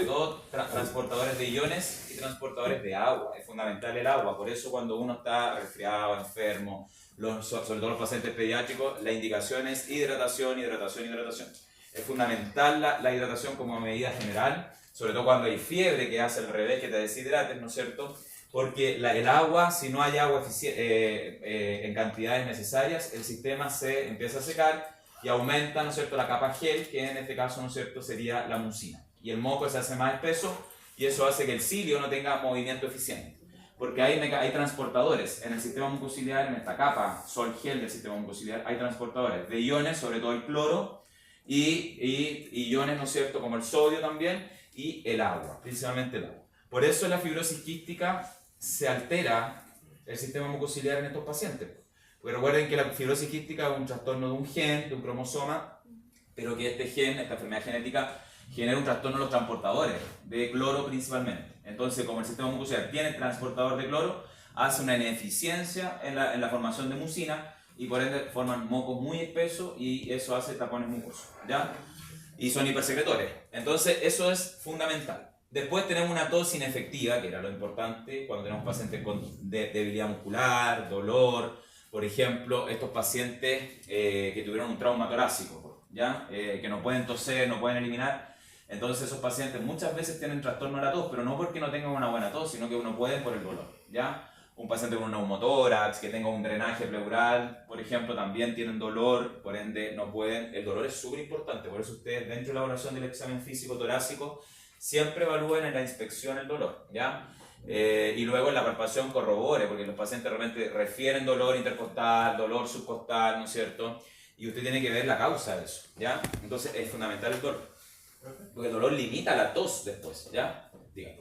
sobre todo transportadores de iones y transportadores de agua. Es fundamental el agua, por eso cuando uno está resfriado, enfermo, sobre todo los pacientes pediátricos, la indicación es hidratación, hidratación, hidratación. Es fundamental la hidratación como medida general, sobre todo cuando hay fiebre, que hace al revés, que te deshidrates, ¿no es cierto? Porque el agua, si no hay agua en cantidades necesarias, el sistema se empieza a secar y aumenta, ¿no es cierto?, la capa gel, que en este caso, ¿no es cierto?, sería la mucina. Y el moco se hace más espeso y eso hace que el cilio no tenga movimiento eficiente. Porque hay transportadores en el sistema mucociliar, en esta capa sol gel del sistema mucociliar, hay transportadores de iones, sobre todo el cloro, y iones, ¿no es cierto?, como el sodio también, y el agua, principalmente el agua. Por eso la fibrosis quística se altera el sistema mucociliar en estos pacientes. Porque recuerden que la fibrosis quística es un trastorno de un gen, de un cromosoma, pero que este gen, esta enfermedad genética, genera un trastorno en los transportadores, de cloro principalmente. Entonces, como el sistema mucociliar tiene transportador de cloro, hace una ineficiencia en la formación de mucina y por ende forman mocos muy espesos y eso hace tapones mucosos, ¿ya? Y son hipersecretores. Entonces, eso es fundamental. Después tenemos una tos inefectiva, que era lo importante cuando tenemos pacientes con debilidad muscular, dolor. Por ejemplo, estos pacientes que tuvieron un trauma torácico, ¿ya? Que no pueden toser, no pueden eliminar. Entonces esos pacientes muchas veces tienen trastorno de la tos, pero no porque no tengan una buena tos, sino que no pueden por el dolor, ¿ya? Un paciente con un neumotórax, que tenga un drenaje pleural, por ejemplo, también tienen dolor, por ende no pueden. El dolor es súper importante, por eso ustedes dentro de la evaluación del examen físico torácico siempre evalúen en la inspección el dolor, ¿ya? Y luego en la palpación corrobore, porque los pacientes realmente refieren dolor intercostal, dolor subcostal, ¿no es cierto? Y usted tiene que ver la causa de eso, ¿ya? Entonces es fundamental el dolor, porque el dolor limita la tos después, ¿ya? Dígame.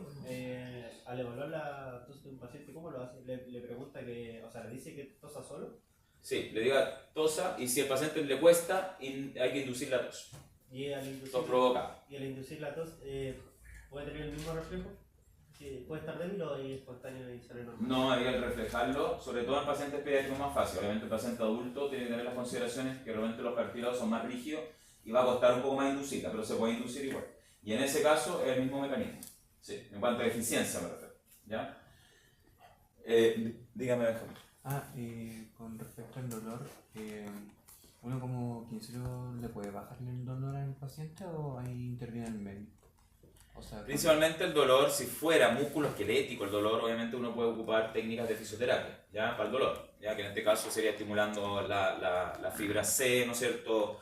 Al evaluar la tos de un paciente, ¿cómo lo hace? ¿Le pregunta que, o sea, le dice que tosa solo? Sí, le diga tosa y si al paciente le cuesta, hay que inducir la tos. Y al inducir, Tos provocada. Y al inducir la tos, ¿puede tener el mismo reflejo? ¿Puede estar débil o es espontáneo y sale normal? No, hay que reflejarlo, sobre todo en pacientes pediátricos más fácil. Obviamente el paciente adulto tiene que tener las consideraciones que realmente los cartílagos son más rígidos y va a costar un poco más inducirla, pero se puede inducir igual. Y en ese caso es el mismo mecanismo. Sí, en cuanto a eficiencia me refiero. ¿Ya? Dígame, Benjamín. Con respecto al dolor, ¿uno como quincero le puede bajar el dolor al paciente o ahí interviene el médico? O sea, principalmente el dolor, si fuera músculo esquelético, el dolor, obviamente uno puede ocupar técnicas de fisioterapia, ¿ya? Para el dolor, ya que en este caso sería estimulando la fibra C, ¿no es cierto?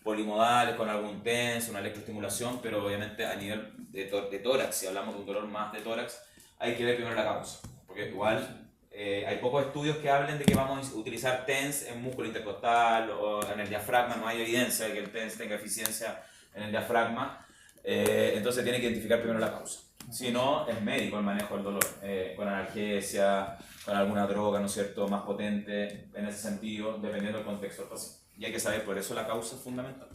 Polimodales con algún TENS, una electroestimulación, pero obviamente a nivel de tórax, si hablamos de un dolor más de tórax, hay que ver primero la causa, porque igual hay pocos estudios que hablen de que vamos a utilizar TENS en músculo intercostal o en el diafragma, no hay evidencia de que el TENS tenga eficiencia en el diafragma. Entonces tiene que identificar primero la causa. Si no, es médico el manejo del dolor, con analgesia, con alguna droga, ¿no es cierto?, más potente en ese sentido, dependiendo del contexto del paciente. Y hay que saber, por eso la causa es fundamental.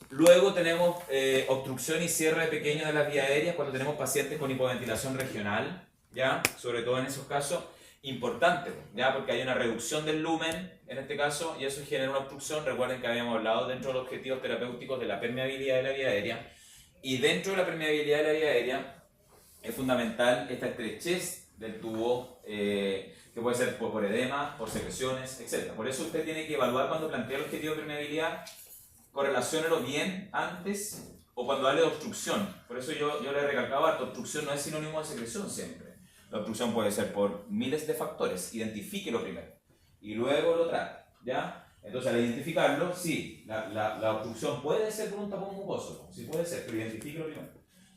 Luego tenemos obstrucción y cierre pequeño de las vías aéreas cuando tenemos pacientes con hipoventilación regional, ¿ya? Sobre todo en esos casos, importante, ¿ya? Porque hay una reducción del lumen en este caso y eso genera una obstrucción. Recuerden que habíamos hablado dentro de los objetivos terapéuticos de la permeabilidad de la vía aérea y dentro de la permeabilidad de la vía aérea es fundamental esta estrechez del tubo que puede ser por edema, por secreciones, etc. Por eso usted tiene que evaluar cuando plantea el objetivo de permeabilidad, correlaciónelo bien antes o cuando hable de obstrucción. Por eso yo le he recalcado harto, obstrucción no es sinónimo de secreción siempre. La obstrucción puede ser por miles de factores, identifíquelo primero y luego lo trata, ¿ya? Entonces al identificarlo, sí, la obstrucción puede ser por un tapón mucoso, sí puede ser, pero identifíquelo primero.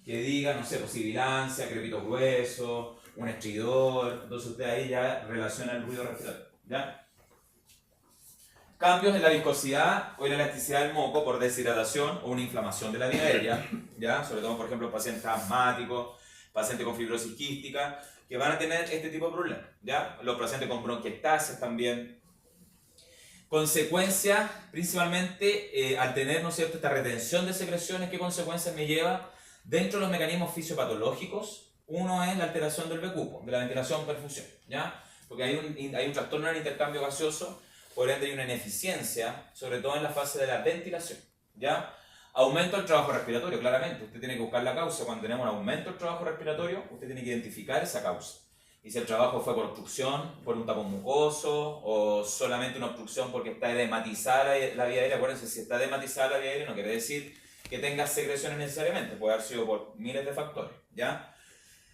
Que diga, no sé, sibilancia, crepito grueso, un estridor, entonces usted ahí ya relaciona el ruido respiratorio, ¿ya? Cambios en la viscosidad o en la elasticidad del moco por deshidratación o una inflamación de la vía aérea, ¿ya? Sobre todo, por ejemplo, pacientes asmáticos, pacientes con fibrosis quística, que van a tener este tipo de problemas, ¿ya? Los pacientes con bronquiectasis también. Consecuencias, principalmente, al tener, ¿no es cierto?, esta retención de secreciones, ¿qué consecuencias me lleva? Dentro de los mecanismos fisiopatológicos, uno es la alteración del becupo, de la ventilación-perfusión, ¿ya? Porque hay un trastorno en el intercambio gaseoso, por ende hay una ineficiencia, sobre todo en la fase de la ventilación, ¿ya? Aumento del trabajo respiratorio, claramente. Usted tiene que buscar la causa. Cuando tenemos un aumento del trabajo respiratorio, usted tiene que identificar esa causa. Y si el trabajo fue por obstrucción, por un tapón mucoso, o solamente una obstrucción porque está edematizada la vía aérea. Acuérdense, si está edematizada la vía aérea no quiere decir que tenga secreciones necesariamente. Puede haber sido por miles de factores, ¿ya?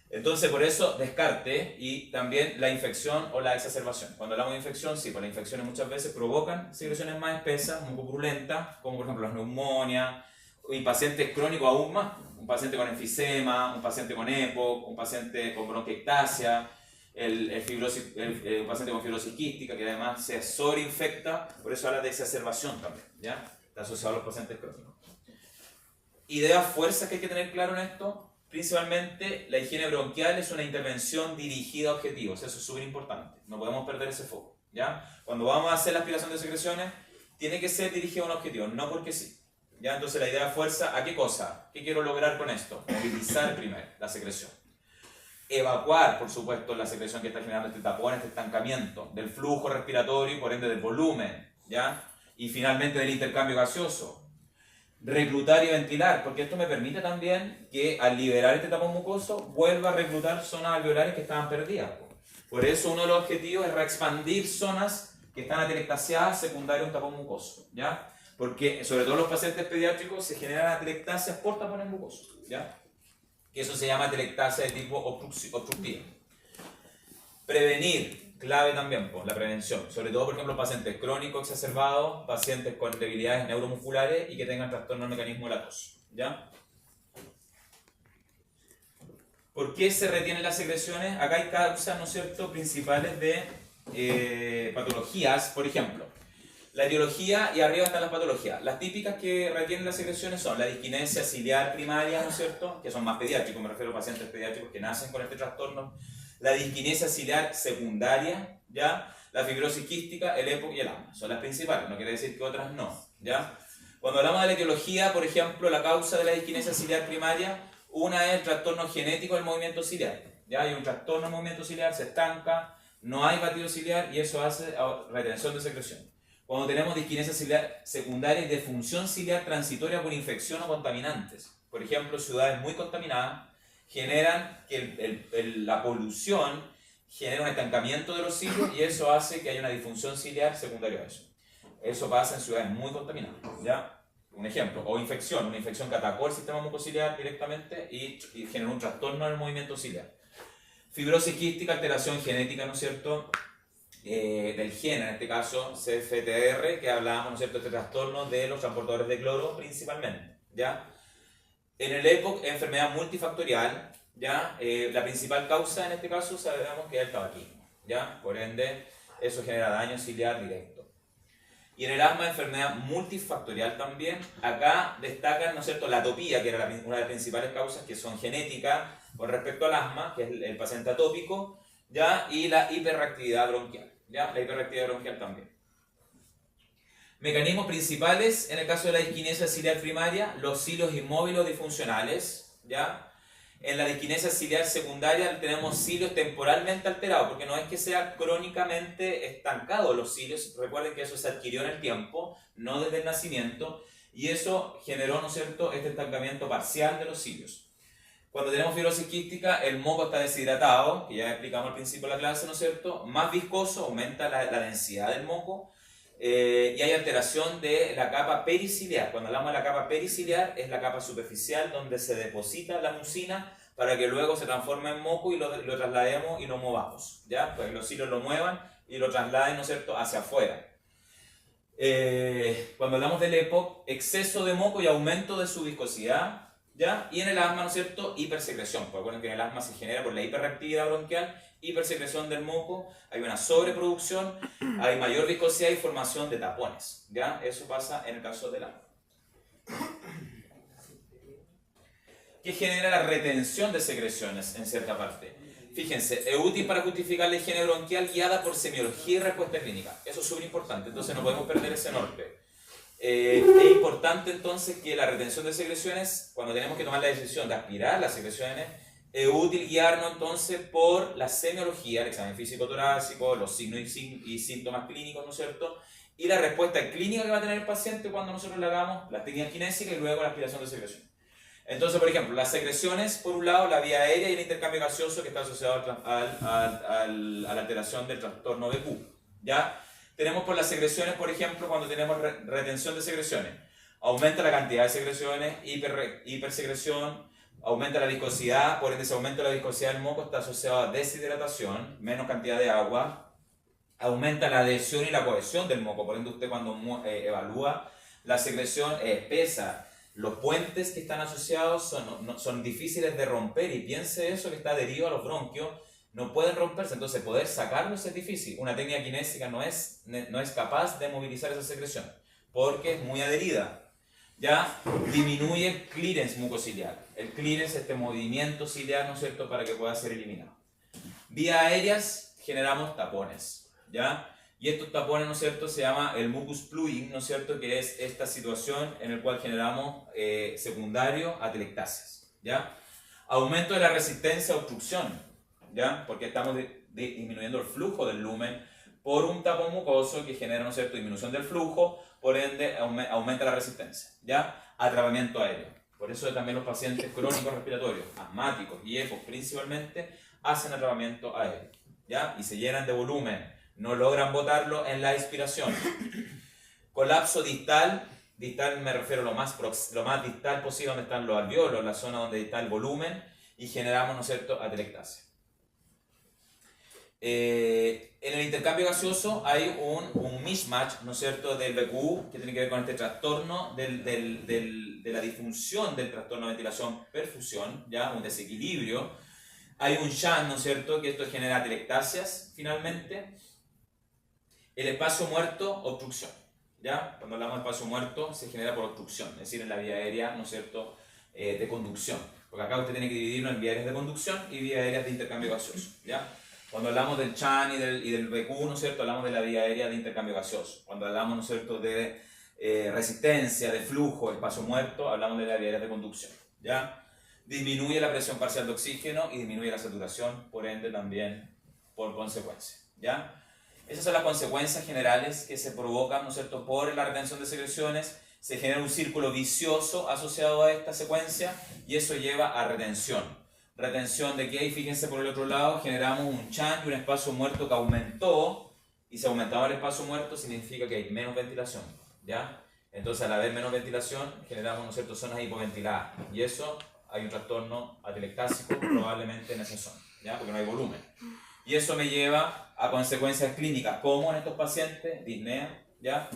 Entonces, por eso, descarte. Y también la infección o la exacerbación. Cuando hablamos de infección, sí, pues las infecciones muchas veces provocan secreciones más espesas, muy purulentas, como por ejemplo las neumonias, y pacientes crónicos aún más. Un paciente con enfisema, un paciente con EPOC, un paciente con bronquiectasia, un paciente con fibrosis quística, que además se sobreinfecta, por eso habla de exacerbación también, ¿ya? Está asociado a los pacientes crónicos. Ideas, fuerzas que hay que tener claro en esto. Principalmente, la higiene bronquial es una intervención dirigida a objetivos, eso es súper importante, no podemos perder ese foco, ¿ya? Cuando vamos a hacer la aspiración de secreciones, tiene que ser dirigido a un objetivo, no porque sí, ¿ya? Entonces la idea de fuerza, ¿a qué cosa? ¿Qué quiero lograr con esto? Movilizar primero la secreción. Evacuar, por supuesto, la secreción que está generando este tapón, este estancamiento del flujo respiratorio y por ende del volumen, ¿ya? Y finalmente del intercambio gaseoso. Reclutar y ventilar, porque esto me permite también que al liberar este tapón mucoso vuelva a reclutar zonas alveolares que estaban perdidas. Por eso uno de los objetivos es reexpandir zonas que están atelectasiadas secundarias a un tapón mucoso, ¿ya? Porque sobre todo en los pacientes pediátricos se generan atelectasias por tapones mucosos, ¿ya? Que eso se llama atelectasia de tipo obstructiva. Prevenir, clave también, pues, la prevención. Sobre todo, por ejemplo, pacientes crónicos exacerbados, pacientes con debilidades neuromusculares y que tengan trastorno del mecanismo de la tos, ¿ya? ¿Por qué se retienen las secreciones? Acá hay causas, ¿no es cierto?, principales de patologías, por ejemplo. La etiología y arriba están las patologías. Las típicas que retienen las secreciones son la disquinesia ciliar primaria, ¿no es cierto?, que son más pediátricos, me refiero a pacientes pediátricos que nacen con este trastorno. La disquinesia ciliar secundaria, ¿ya? La fibrosis quística, el EPOC y el asma. Son las principales, no quiere decir que otras no, ¿ya? Cuando hablamos de la etiología, por ejemplo, la causa de la disquinesia ciliar primaria, una es el trastorno genético del movimiento ciliar, ¿ya? Hay un trastorno del movimiento ciliar, se estanca, no hay batido ciliar y eso hace retención de secreción. Cuando tenemos disquinesia ciliar secundaria y defunción ciliar transitoria por infección o contaminantes, por ejemplo, ciudades muy contaminadas, generan que la polución genera un estancamiento de los cilios y eso hace que haya una disfunción ciliar secundaria a eso. Eso pasa en ciudades muy contaminadas, ¿ya? Un ejemplo, o infección, una infección que atacó el sistema mucociliar directamente y generó un trastorno en el movimiento ciliar. Fibrosis quística, alteración genética, ¿no es cierto?, del gen, en este caso CFTR, que hablábamos, ¿no es cierto?, este trastorno de los transportadores de cloro principalmente, ¿ya? En el EPOC, enfermedad multifactorial, ¿ya? La principal causa en este caso sabemos que es el tabaquismo, ¿ya? Por ende, eso genera daño ciliar directo. Y en el asma, enfermedad multifactorial también. Acá destacan, ¿no es cierto?, la atopía, que era una de las principales causas, que son genéticas con respecto al asma, que es el paciente atópico, ¿ya? Y la hiperreactividad bronquial, ¿ya? La hiperreactividad bronquial también. Mecanismos principales, en el caso de la disquinesia ciliar primaria, los cilios inmóviles o disfuncionales, ¿ya? En la disquinesia ciliar secundaria tenemos cilios temporalmente alterados, porque no es que sea crónicamente estancado los cilios, recuerden que eso se adquirió en el tiempo, no desde el nacimiento, y eso generó, ¿no es cierto?, este estancamiento parcial de los cilios. Cuando tenemos fibrosis quística, el moco está deshidratado, que ya explicamos al principio de la clase, ¿no es cierto?, más viscoso, aumenta la densidad del moco, y hay alteración de la capa periciliar. Cuando hablamos de la capa periciliar, es la capa superficial donde se deposita la mucina para que luego se transforme en moco y lo traslademos y lo movamos, ¿ya? Para que los cilios lo muevan y lo trasladen, ¿no es cierto?, hacia afuera. Cuando hablamos del EPOC, exceso de moco y aumento de su viscosidad, ¿ya? Y en el asma, ¿no es cierto?, hipersecreción. Pues recuerden que en el asma se genera por la hiperreactividad bronquial, hipersecreción del moco, hay una sobreproducción, hay mayor viscosidad y formación de tapones, ¿ya? Eso pasa en el caso del asma. ¿Qué genera la retención de secreciones en cierta parte? Fíjense, es útil para justificar la higiene bronquial guiada por semiología y respuesta clínica. Eso es súper importante, entonces no podemos perder ese norte. Es importante entonces que la retención de secreciones, cuando tenemos que tomar la decisión de aspirar las secreciones, es útil guiarnos entonces por la semiología, el examen físico torácico, los signos y síntomas clínicos, ¿no es cierto? y la respuesta clínica que va a tener el paciente cuando nosotros le hagamos la técnica kinésica y luego la aspiración de secreción. Entonces, por ejemplo, las secreciones, por un lado, la vía aérea y el intercambio gaseoso que está asociado a la alteración del trastorno BQ. ¿Ya? Tenemos por las secreciones, por ejemplo, cuando tenemos retención de secreciones. Aumenta la cantidad de secreciones, hipersecreción, aumenta la viscosidad, por ende, ese aumento de la viscosidad del moco está asociado a deshidratación, menos cantidad de agua, aumenta la adhesión y la cohesión del moco, por ende, usted cuando evalúa la secreción es espesa. Los puentes que están asociados son difíciles de romper y piense eso que está adherido a los bronquios, no pueden romperse, entonces poder sacarlos es difícil. Una técnica kinésica no es capaz de movilizar esa secreción porque es muy adherida. Ya disminuye el clearance mucociliar. El clearance es este movimiento ciliar, ¿no es cierto?, para que pueda ser eliminado. Vías aéreas generamos tapones, ¿ya? Y estos tapones, ¿no es cierto?, se llama el mucus plugging, ¿no es cierto?, que es esta situación en la cual generamos secundario atelectasias, ¿ya? Aumento de la resistencia a obstrucción, ¿ya? Porque estamos disminuyendo el flujo del lumen por un tapón mucoso que genera, ¿no es cierto?, disminución del flujo, por ende aumenta la resistencia, ¿ya? Atrapamiento aéreo. Por eso también los pacientes crónicos respiratorios, asmáticos y EPOS principalmente, hacen atrapamiento aéreo, ¿ya? Y se llenan de volumen. No logran botarlo en la expiración. Colapso distal me refiero a lo más distal posible, donde están los alveolos, la zona donde está el volumen, y generamos, ¿no es cierto?, atelectasia. En el intercambio gaseoso hay un mismatch, ¿no es cierto?, del BQ, que tiene que ver con este trastorno de la disfunción del trastorno de ventilación-perfusión, ¿ya? Un desequilibrio. Hay un shunt, ¿no es cierto?, que esto genera atelectasias, finalmente. El espacio muerto, obstrucción, ¿ya? Cuando hablamos de espacio muerto, se genera por obstrucción, es decir, en la vía aérea, ¿no es cierto?, de conducción. Porque acá usted tiene que dividirlo en vías aéreas de conducción y vías aéreas de intercambio gaseoso, ¿ya? Cuando hablamos del CHAN y del BQ, ¿no es cierto?, hablamos de la vía aérea de intercambio gaseoso. Cuando hablamos, ¿no es cierto?, de resistencia, de flujo, espacio muerto, hablamos de la vía aérea de conducción, ¿ya? Disminuye la presión parcial de oxígeno y disminuye la saturación, por ende también por consecuencia, ¿ya? Esas son las consecuencias generales que se provocan, ¿no es cierto?, por la retención de secreciones. Se genera un círculo vicioso asociado a esta secuencia y eso lleva a retención. ¿Retención de qué? Y fíjense por el otro lado, generamos un CHAN y un espacio muerto que aumentó, y si aumentaba el espacio muerto significa que hay menos ventilación, ¿ya? Entonces al haber menos ventilación generamos, ¿no es cierto?, zonas hipoventiladas y eso hay un trastorno atelectásico probablemente en esa zona, ¿ya? Porque no hay volumen. Y eso me lleva a consecuencias clínicas, como en estos pacientes, disnea, ¿ya?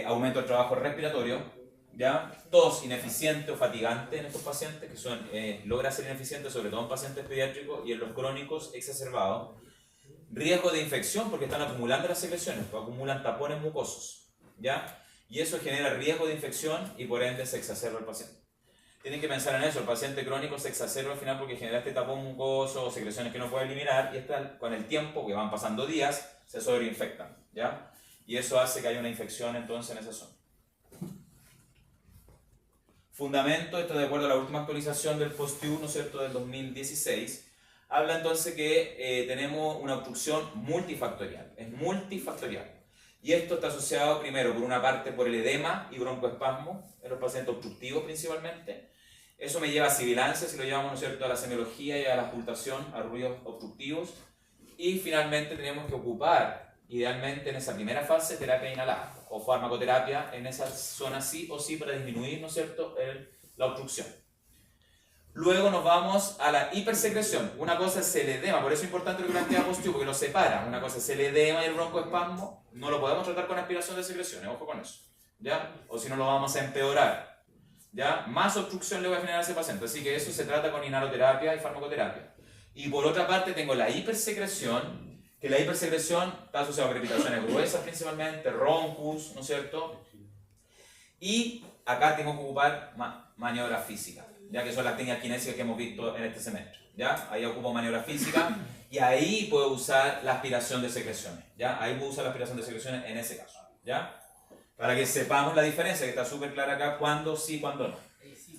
Aumento del trabajo respiratorio, ¿ya? Tos ineficiente o fatigante en estos pacientes, que son, logra ser ineficiente sobre todo en pacientes pediátricos y en los crónicos exacerbados. Riesgo de infección porque están acumulando las secreciones, pues acumulan tapones mucosos, ¿ya? Y eso genera riesgo de infección y por ende se exacerba el paciente. Tienen que pensar en eso, el paciente crónico se exacerba al final porque genera este tapón mucoso o secreciones que no puede eliminar y con el tiempo, que van pasando días, se sobreinfectan, ¿ya? Y eso hace que haya una infección entonces en esa zona. Fundamento, esto de acuerdo a la última actualización del PostU, ¿no es cierto?, del 2016, habla entonces que tenemos una obstrucción multifactorial, es multifactorial. Y esto está asociado primero por una parte por el edema y broncoespasmo, en los pacientes obstructivos principalmente. Eso me lleva a sibilancia, si lo llevamos, ¿no es cierto?, a la semiología y a la auscultación, a ruidos obstructivos. Y finalmente tenemos que ocupar, idealmente en esa primera fase, terapia inhalada o farmacoterapia en esa zona sí o sí para disminuir, ¿no es cierto?, la obstrucción. Luego nos vamos a la hipersecreción. Una cosa es el edema, por eso es importante lo que plantea PostU, porque lo separa. Una cosa es el edema y el broncoespasmo, no lo podemos tratar con aspiración de secreciones, ojo con eso, ¿ya? O si no lo vamos a empeorar, ¿ya? Más obstrucción le va a generar a ese paciente, así que eso se trata con inhaloterapia y farmacoterapia. Y por otra parte tengo la hipersecreción, que la hipersecreción está asociada a crepitaciones gruesas principalmente, roncus, ¿no es cierto? Y acá tengo que ocupar maniobra física, ya que son las técnicas kinésicas que hemos visto en este semestre, ¿ya? Ahí ocupo maniobra física y ahí puedo usar la aspiración de secreciones, ¿ya? Ahí puedo usar la aspiración de secreciones en ese caso, ¿ya? Para que sepamos la diferencia, que está súper clara acá, cuándo sí, cuándo no.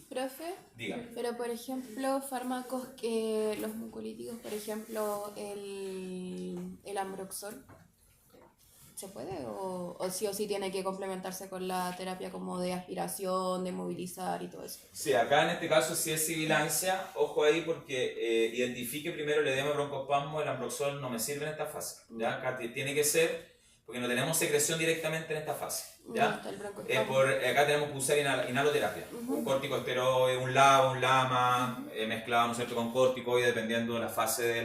Profe, Dígame. pero por ejemplo, fármacos que los mucolíticos, por ejemplo, el Ambroxol. ¿Se puede? ¿O sí tiene que complementarse con la terapia como de aspiración, de movilizar y todo eso? Sí, acá en este caso sí es sibilancia, ojo ahí porque identifique primero el edema broncoespasmo, el ambroxol no me sirve en esta fase, ¿ya? Acá tiene que ser, porque no tenemos secreción directamente en esta fase, ¿ya? Está el broncoespasmo. Acá tenemos que usar inhaloterapia, un corticosteroide, un LABA, un LAMA, mezclado, ¿no es cierto?, con corticoide dependiendo de la fase de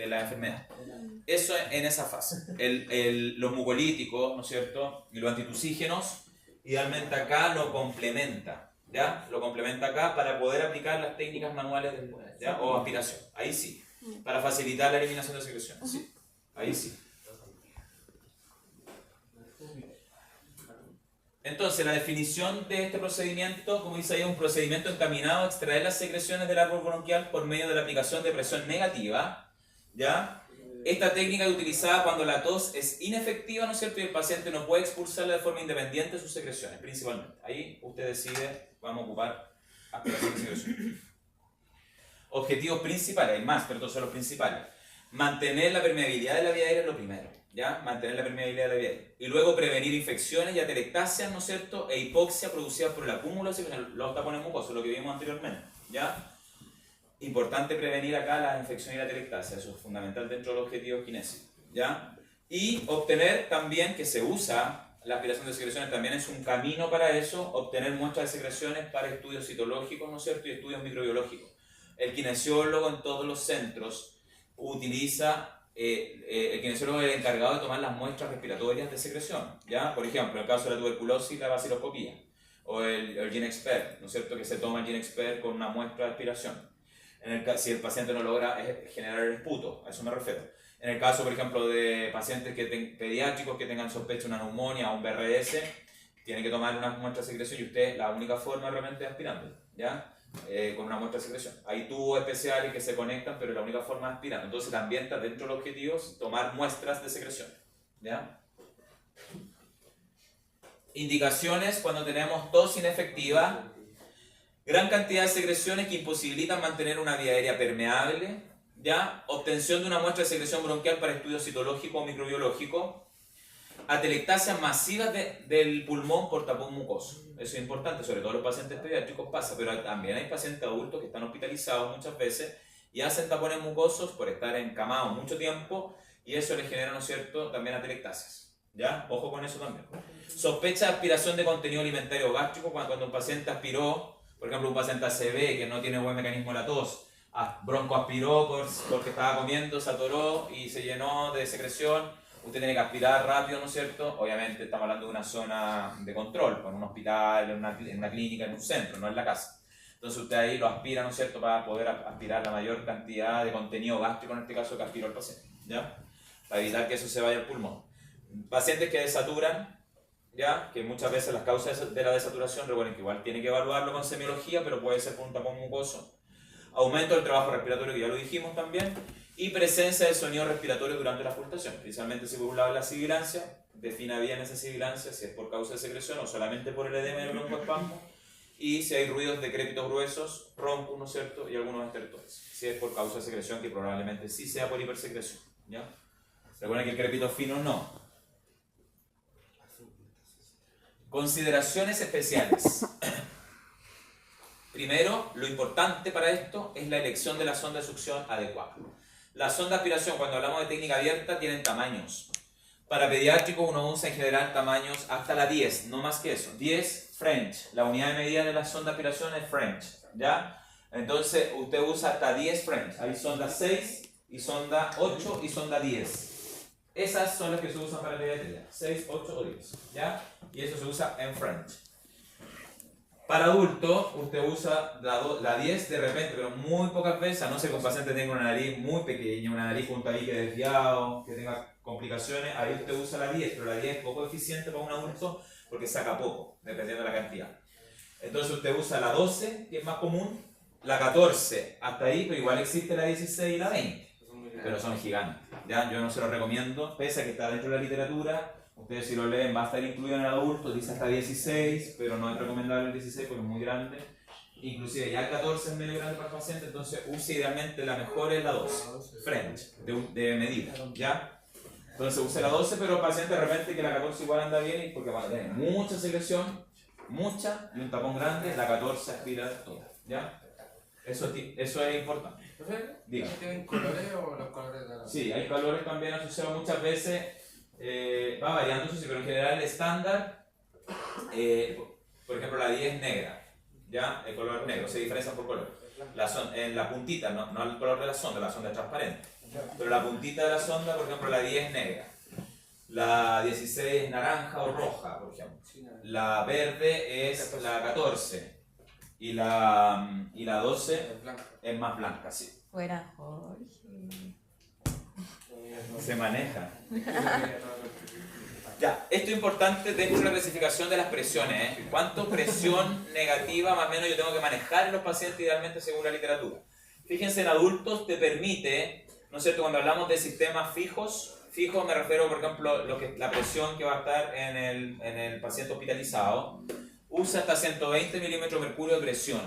la enfermedad. Eso en esa fase. Los mucolíticos, ¿no es cierto?, y los antitusígenos, idealmente acá lo complementa, ¿ya? Lo complementa acá para poder aplicar las técnicas manuales después, ¿ya? O aspiración, ahí sí. Para facilitar la eliminación de secreciones, sí. Ahí sí. Entonces, la definición de este procedimiento, como dice ahí, es un procedimiento encaminado a extraer las secreciones del árbol bronquial por medio de la aplicación de presión negativa, ¿ya? Esta técnica es utilizada cuando la tos es inefectiva, ¿no es cierto? Y el paciente no puede expulsarla de forma independiente de sus secreciones, principalmente. Ahí usted decide, vamos a ocupar aspiración de secreciones. Objetivos principales, hay más, pero estos son los principales. Mantener la permeabilidad de la vía aérea es lo primero, ¿ya? Mantener la permeabilidad de la vía aérea. Y luego prevenir infecciones y atelectasias, ¿no es cierto? E hipoxia producidas por el acúmulo de secreciones, los tapones mucosos, lo que vimos anteriormente, ¿ya? Importante prevenir acá la infección y la atelectasia, eso es fundamental dentro de los objetivos kinésicos, ¿ya? Y obtener también, que se usa, la aspiración de secreciones también es un camino para eso, obtener muestras de secreciones para estudios citológicos, ¿no es cierto? Y estudios microbiológicos. El kinesiólogo en todos los centros utiliza, el kinesiólogo es el encargado de tomar las muestras respiratorias de secreción, ¿ya? Por ejemplo, en el caso de la tuberculosis, la baciloscopía, o el GeneXpert, ¿no es cierto? Que se toma el GeneXpert con una muestra de aspiración. Si el paciente no logra generar el esputo, a eso me refiero. En el caso, por ejemplo, de pacientes pediátricos que tengan sospecha de una neumonía o un BRS, tienen que tomar una muestra de secreción y usted, la única forma realmente es aspirando, ¿ya? Con una muestra de secreción. Hay tubos especiales que se conectan, pero la única forma es aspirando. Entonces también está dentro de los objetivos tomar muestras de secreción, ¿ya? Indicaciones cuando tenemos tos inefectiva. Gran cantidad de secreciones que imposibilitan mantener una vía aérea permeable, ¿ya? Obtención de una muestra de secreción bronquial para estudios citológicos o microbiológicos, atelectasias masivas del pulmón por tapón mucoso. Eso es importante, sobre todo en los pacientes pediátricos pasa, pero también hay pacientes adultos que están hospitalizados muchas veces y hacen tapones mucosos por estar encamados mucho tiempo y eso les genera, ¿no es cierto?, también atelectasias, ¿ya? Ojo con eso también. Sospecha de aspiración de contenido alimentario gástrico cuando un paciente aspiró. Por ejemplo, un paciente ACV que no tiene buen mecanismo de la tos, broncoaspiró porque estaba comiendo, se atoró y se llenó de secreción. Usted tiene que aspirar rápido, ¿no es cierto? Obviamente estamos hablando de una zona de control, en un hospital, en una clínica, en un centro, no en la casa. Entonces usted ahí lo aspira, ¿no es cierto?, para poder aspirar la mayor cantidad de contenido gástrico, en este caso, que aspiró el paciente, ¿ya? Para evitar que eso se vaya al pulmón. Pacientes que desaturan, ¿ya? Que muchas veces las causas de la desaturación, recuerden que igual tiene que evaluarlo con semiología, pero puede ser por un tapón mucoso. Aumento del trabajo respiratorio, que ya lo dijimos también, y presencia de sonido respiratorio durante la auscultación, principalmente si por un lado es la sibilancia, defina bien esa sibilancia, si es por causa de secreción o solamente por el edema del broncoespasmo, y si hay ruidos decrépitos gruesos, roncos, ¿no es cierto?, y algunos estertores, si es por causa de secreción, que probablemente sí sea por hipersecreción, ¿ya? Recuerden que el crepito fino no. Consideraciones especiales. Primero, lo importante para esto es la elección de la sonda de succión adecuada. La sonda de aspiración, cuando hablamos de técnica abierta, tienen tamaños. Para pediátricos uno usa en general tamaños hasta la 10, no más que eso. 10 French, la unidad de medida de la sonda de aspiración es French, ¿ya? Entonces usted usa hasta 10 French. Hay sonda 6, y sonda 8 y sonda 10. Esas son las que se usan para pediatría, 6, 8 o 10, ¿ya? Y eso se usa en French. Para adultos, usted usa la 10 de repente, pero muy pocas veces, a no ser que un paciente tenga una nariz muy pequeña, una nariz con un tabique desviado, que tenga complicaciones, ahí usted usa la 10, pero la 10 es poco eficiente para un adulto porque saca poco, dependiendo de la cantidad. Entonces usted usa la 12, que es más común, la 14, hasta ahí, pero igual existe la 16 y la 20, pero son gigantes. ¿Ya? Yo no se lo recomiendo, pese a que está dentro de la literatura, ustedes si lo leen va a estar incluido en el adulto, dice hasta 16, pero no es recomendable el 16 porque es muy grande, inclusive ya el 14 es medio grande para el paciente, entonces use idealmente la mejor es la 12, French, de medida, ¿ya? Entonces use la 12, pero el paciente de repente que la 14 igual anda bien y porque va a tener mucha secreción, mucha, y un tapón grande, la 14 aspira toda, ¿ya? Eso es importante. Diga. ¿Tienen colores o los colores de la? Sí, hay colores también asociados muchas veces, va variando eso sí, pero en general el estándar, por ejemplo la 10 es negra, ¿ya? El color negro, se diferencia por color. En la puntita, no el color de la sonda es transparente, pero la puntita de la sonda, por ejemplo la 10 es negra, la 16 es naranja o roja, por ejemplo, la verde es la 14 y la 12 es más blanca, sí. Fuera, Jorge. Se maneja. Ya, esto es importante dentro de la clasificación de las presiones, ¿eh? ¿Cuánto presión negativa más o menos yo tengo que manejar en los pacientes idealmente según la literatura? Fíjense, en adultos te permite, ¿no es cierto? Cuando hablamos de sistemas fijos me refiero, por ejemplo, la presión que va a estar en el paciente hospitalizado, usa hasta 120 milímetros de mercurio de presión,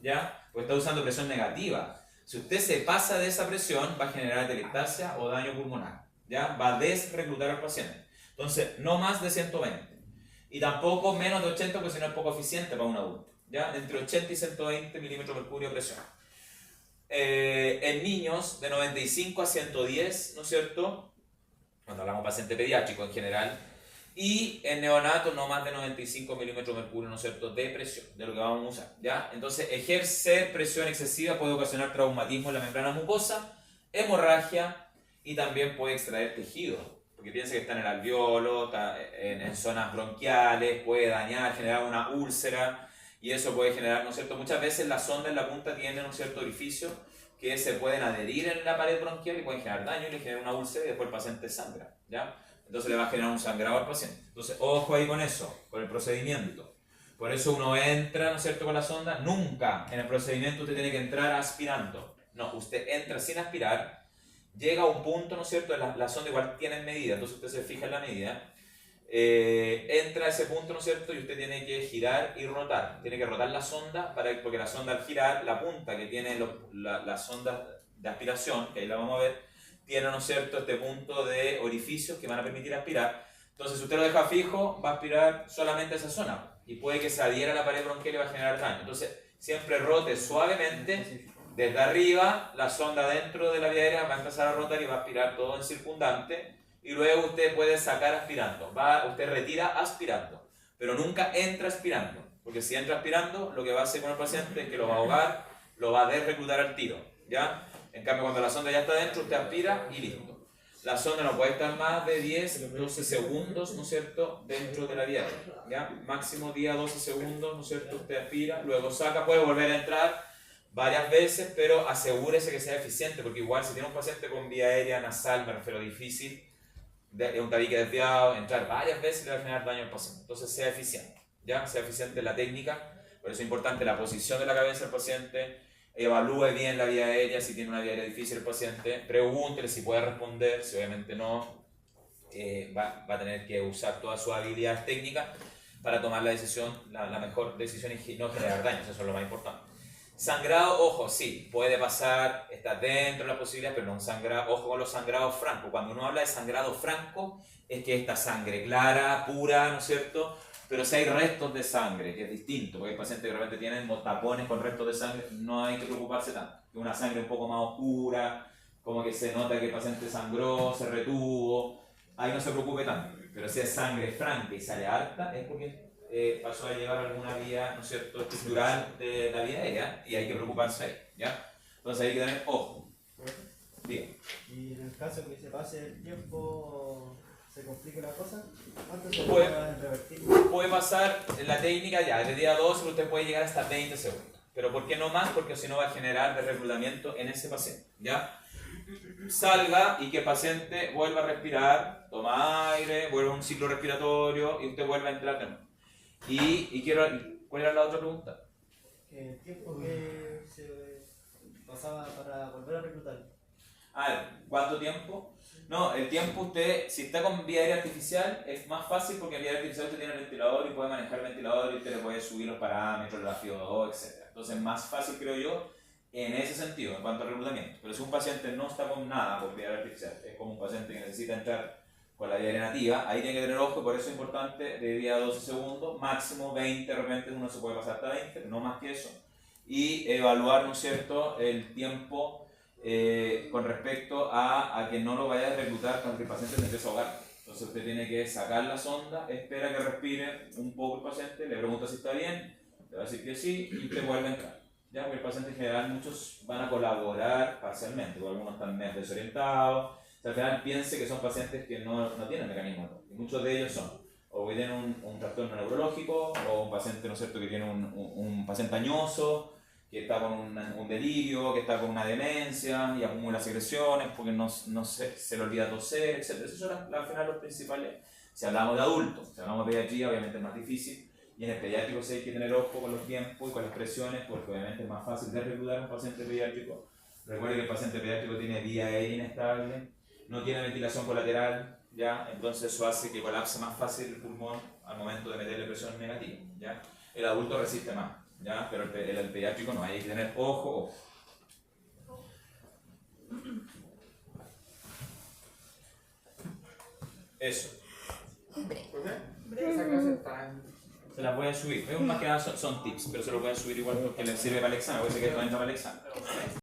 ¿ya? Pues está usando presión negativa. Si usted se pasa de esa presión, va a generar atelectasia o daño pulmonar, ¿ya? Va a desreclutar al paciente. Entonces, no más de 120. Y tampoco menos de 80, porque si no es poco eficiente para un adulto, ¿ya? Entre 80 y 120 milímetros de mercurio de presión. En niños, de 95 a 110, ¿no es cierto? Cuando hablamos de paciente pediátrico en general. Y en neonatos, no más de 95 milímetros de mercurio, ¿no es cierto?, de presión, de lo que vamos a usar, ¿ya? Entonces, ejercer presión excesiva puede ocasionar traumatismo en la membrana mucosa, hemorragia y también puede extraer tejido. Porque piensa que está en el alveolo, está en zonas bronquiales, puede dañar, generar una úlcera y eso puede generar, ¿no es cierto? Muchas veces la sonda en la punta tiene un cierto orificio que se pueden adherir en la pared bronquial y pueden generar daño y le genera una úlcera y después el paciente sangra, ¿ya? Entonces le va a generar un sangrado al paciente. Entonces, ojo ahí con eso, con el procedimiento. Por eso uno entra, ¿no es cierto?, con la sonda. Nunca en el procedimiento usted tiene que entrar aspirando. No, usted entra sin aspirar. Llega a un punto, ¿no es cierto? La sonda igual tiene medida, entonces usted se fija en la medida. Entra a ese punto, ¿no es cierto? Y usted tiene que girar y rotar. Tiene que rotar la sonda, porque la sonda al girar, la punta que tiene la sonda de aspiración, que ahí la vamos a ver, tiene, ¿no es cierto?, este punto de orificios que van a permitir aspirar. Entonces, si usted lo deja fijo, va a aspirar solamente esa zona. Y puede que se adhiera a la pared bronquial y va a generar daño. Entonces, siempre rote suavemente. Desde arriba, la sonda dentro de la vía aérea va a empezar a rotar y va a aspirar todo en circundante y luego usted puede sacar aspirando. Usted retira aspirando, pero nunca entra aspirando, porque si entra aspirando, lo que va a hacer con el paciente es que lo va a ahogar, lo va a desreclutar al tiro, ¿ya? En cambio, cuando la sonda ya está dentro, usted aspira y listo. La sonda no puede estar más de 10, 12 segundos, ¿no es cierto?, dentro de la vía aérea, ¿ya? Máximo 10 a 12 segundos, ¿no es cierto?, usted aspira, luego saca, puede volver a entrar varias veces, pero asegúrese que sea eficiente, porque igual si tiene un paciente con vía aérea nasal, me refiero difícil, un tabique desviado, entrar varias veces le va a generar daño al paciente. Entonces sea eficiente, ¿ya? Sea eficiente en la técnica, por eso es importante la posición de la cabeza del paciente, evalúe bien la vía aérea, si tiene una vía aérea difícil el paciente, pregúntele si puede responder, si obviamente no, va a tener que usar todas sus habilidades técnicas para tomar la decisión, la mejor decisión y no generar daños, eso es lo más importante. Sangrado, ojo, sí, puede pasar, está dentro de la posibilidad, pero no un sangrado, ojo con los sangrados francos. Cuando uno habla de sangrado franco, es que esta sangre clara, pura, ¿no es cierto? Pero si hay restos de sangre, que es distinto, porque hay pacientes que realmente tienen tapones con restos de sangre, no hay que preocuparse tanto. Una sangre un poco más oscura, como que se nota que el paciente sangró, se retuvo, ahí no se preocupe tanto. Pero si es sangre franca y sale harta, es porque pasó a llevar alguna vía, ¿no es cierto?, estructural de la vía aérea y hay que preocuparse ahí, ¿ya? Entonces hay que tener ojo. Bien. Y en el caso que se pase el tiempo, se complique la cosa, ¿cuánto se Puede- puede revertir? Puede pasar en la técnica ya, de día 2 usted puede llegar hasta 20 segundos. Pero ¿por qué no más? Porque si no va a generar desregulamiento en ese paciente, ¿ya? Salga y que el paciente vuelva a respirar, toma aire, vuelva a un ciclo respiratorio y usted vuelva a entrar de nuevo. Y ¿cuál era la otra pregunta? El tiempo que se pasaba para volver a reclutar. ¿Cuánto tiempo? No, el tiempo usted, si está con vía aérea artificial, es más fácil porque en vía aérea artificial usted tiene el ventilador y puede manejar el ventilador y usted le puede subir los parámetros, la FIO2, etc. Entonces es más fácil, creo yo, en ese sentido, en cuanto al reclutamiento. Pero si un paciente no está con nada por vía aérea artificial, es como un paciente que necesita entrar con la vía nativa, ahí tiene que tener ojo, por eso es importante, de día a 12 segundos, máximo 20, de repente uno se puede pasar hasta 20, no más que eso, y evaluar, ¿no es cierto?, el tiempo con respecto a que no lo vaya a reclutar cuando el paciente se empieza a ahogar. Entonces usted tiene que sacar la sonda, espera que respire un poco el paciente, le pregunta si está bien, le va a decir que sí y usted vuelve a entrar. Ya, porque el paciente en general, muchos van a colaborar parcialmente, porque algunos están medio desorientados. O sea, al final piense que son pacientes que no tienen mecanismo, y muchos de ellos son o que tienen un trastorno neurológico, o un paciente, ¿no es cierto?, que tiene un paciente añoso, que está con un delirio, que está con una demencia y acumula secreciones porque no se le olvida toser, etc. Esos son al final los principales. Si hablamos de adultos, si hablamos de pediatría, obviamente es más difícil, y en el pediátrico sí hay que tener ojo con los tiempos y con las presiones, porque obviamente es más fácil de reclutar a un paciente pediátrico. Recuerde que el paciente pediátrico tiene vía aérea inestable, no tiene ventilación colateral, ¿ya? Entonces eso hace que colapse más fácil el pulmón al momento de meterle presión negativa, ¿ya? El adulto resiste más, ¿ya? Pero el pediátrico no, hay que tener ojo. Eso. Esa clase está en... Se las voy a subir. Más que nada son tips, pero se los voy a subir igual porque les sirve para el examen. Voy a decir que esto entra para el examen.